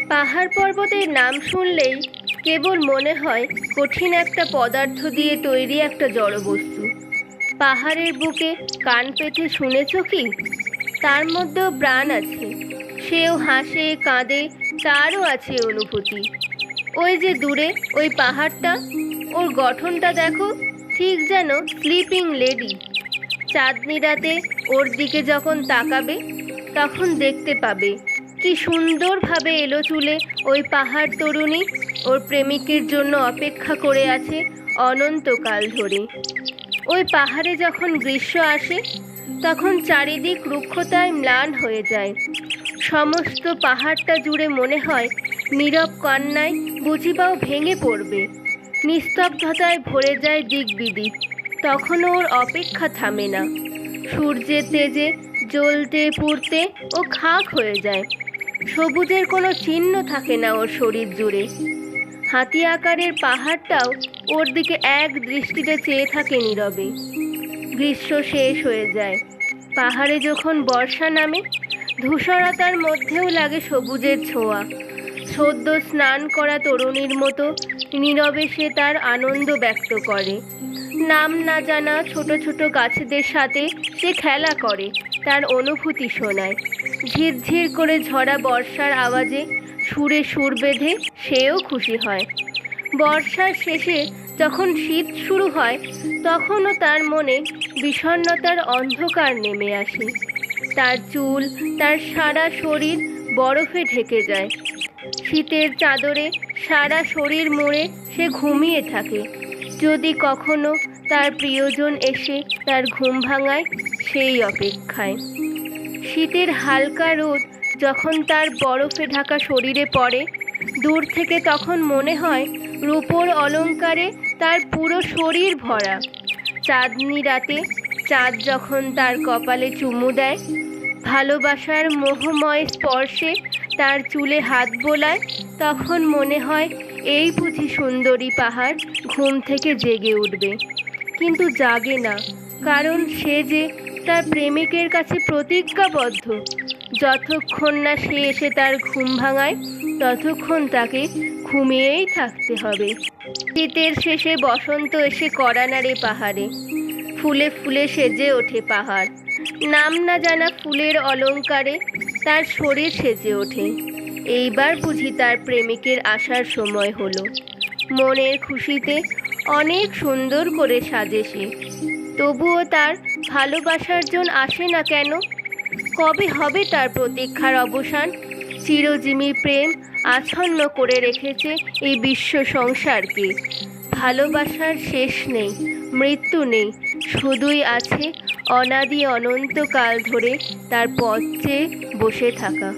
পাহাড় পর্বতের নাম শুনলেই কেবল মনে হয় কঠিন একটা পদার্থ দিয়ে তৈরি একটা জড়বস্তু। পাহাড়ের বুকে কান পেতে শুনেছ কি? তার মধ্যেও প্রাণ আছে। সেও হাসে, কাঁদে, তারও আছে অনুভূতি। ওই যে দূরে ওই পাহাড়টা, ওর গঠনটা দেখো, ঠিক যেন স্লিপিং লেডি। চাঁদনি রাতে ওর দিকে যখন তাকাবে তখন দেখতে পাবে কি সুন্দরভাবে এলো চুলে ওই পাহাড় তরুণী ওর প্রেমিকের জন্য অপেক্ষা করে আছে অনন্তকাল ধরে। ওই পাহাড়ে যখন গ্রীষ্ম আসে তখন চারিদিক রুক্ষতায় ম্লান হয়ে যায়। সমস্ত পাহাড়টা জুড়ে মনে হয় নীরব কান্নায় বুঝিবাও ভেঙে পড়বে। নিস্তব্ধতায় ভরে যায় দিক বিদিক। তখনও ওর অপেক্ষা থামে না। সূর্যের তেজে জ্বলতে পুড়তে ও খাক হয়ে যায়। সবুজের কোনো চিহ্ন থাকে না ওর শরীর জুড়ে। হাতি আকারের পাহাড়টাও ওর দিকে এক দৃষ্টিতে চেয়ে থাকে নীরবে। গ্রীষ্ম শেষ হয়ে যায়। পাহাড়ে যখন বর্ষা নামে ধূসরতার মধ্যেও লাগে সবুজের ছোঁয়া। সদ্য স্নান করা তরুণীর মতো নীরবে সে তার আনন্দ ব্যক্ত করে। নাম না জানা ছোট ছোট গাছেদের সাথে সে খেলা করে, তার অনুভূতি শোনায়। ঝিরঝির করে ঝরা বর্ষার আওয়াজে সুরে সুর বেঁধে সেও খুশি হয়। বর্ষার শেষে যখন শীত শুরু হয় তখনও তার মনে বিষণ্ণতার অন্ধকার নেমে আসে। তার চুল, তার সারা শরীর বরফে ঢেকে যায়। শীতের চাদরে সারা শরীর মুড়ে সে ঘুমিয়ে থাকে। যদি কখনো তার প্রিয়জন এসে তার ঘুম ভাঙায় সেই অপেক্ষায়। শীতের হালকা রোদ যখন তার বরফে ঢাকা শরীরে পড়ে দূর থেকে তখন মনে হয় রূপোর অলংকারে তার পুরো শরীর ভরা। চাঁদনি রাতে চাঁদ যখন তার কপালে চুমু দেয়, ভালোবাসার মোহময় স্পর্শে তার চুলে হাত বোলায়, তখন মনে হয় এই বুঝি সুন্দরী পাহাড় ঘুম থেকে জেগে উঠবে। কিন্তু জাগে না, কারণ সে যে তার প্রেমিকের কাছে প্রতিজ্ঞাবদ্ধ। যতক্ষণ না সে এসে তার ঘুম ভাঙায় ততক্ষণ তাকে ঘুমিয়েই থাকতে হবে। শীতের শেষে বসন্ত এসে কড়া নাড়ে পাহাড়ে। ফুলে ফুলে সেজে ওঠে পাহাড়। নাম না জানা ফুলের অলংকারে তার শরীর সেজে ওঠে। এইবার বুঝি তার প্রেমিকের আসার সময় হলো। মনের খুশিতে অনেক সুন্দর করে সাজে সে। তবুও তার ভালোবাসার জন আসে না কেন? কবে হবে তার প্রতীক্ষার অবসান? চিরজীবী প্রেম আচ্ছন্ন করে রেখেছে এই বিশ্ব সংসারকে। ভালোবাসার শেষ নেই, মৃত্যু নেই, শুধুই আছে অনাদি অনন্তকাল ধরে তার পথ চেয়ে বসে থাকা।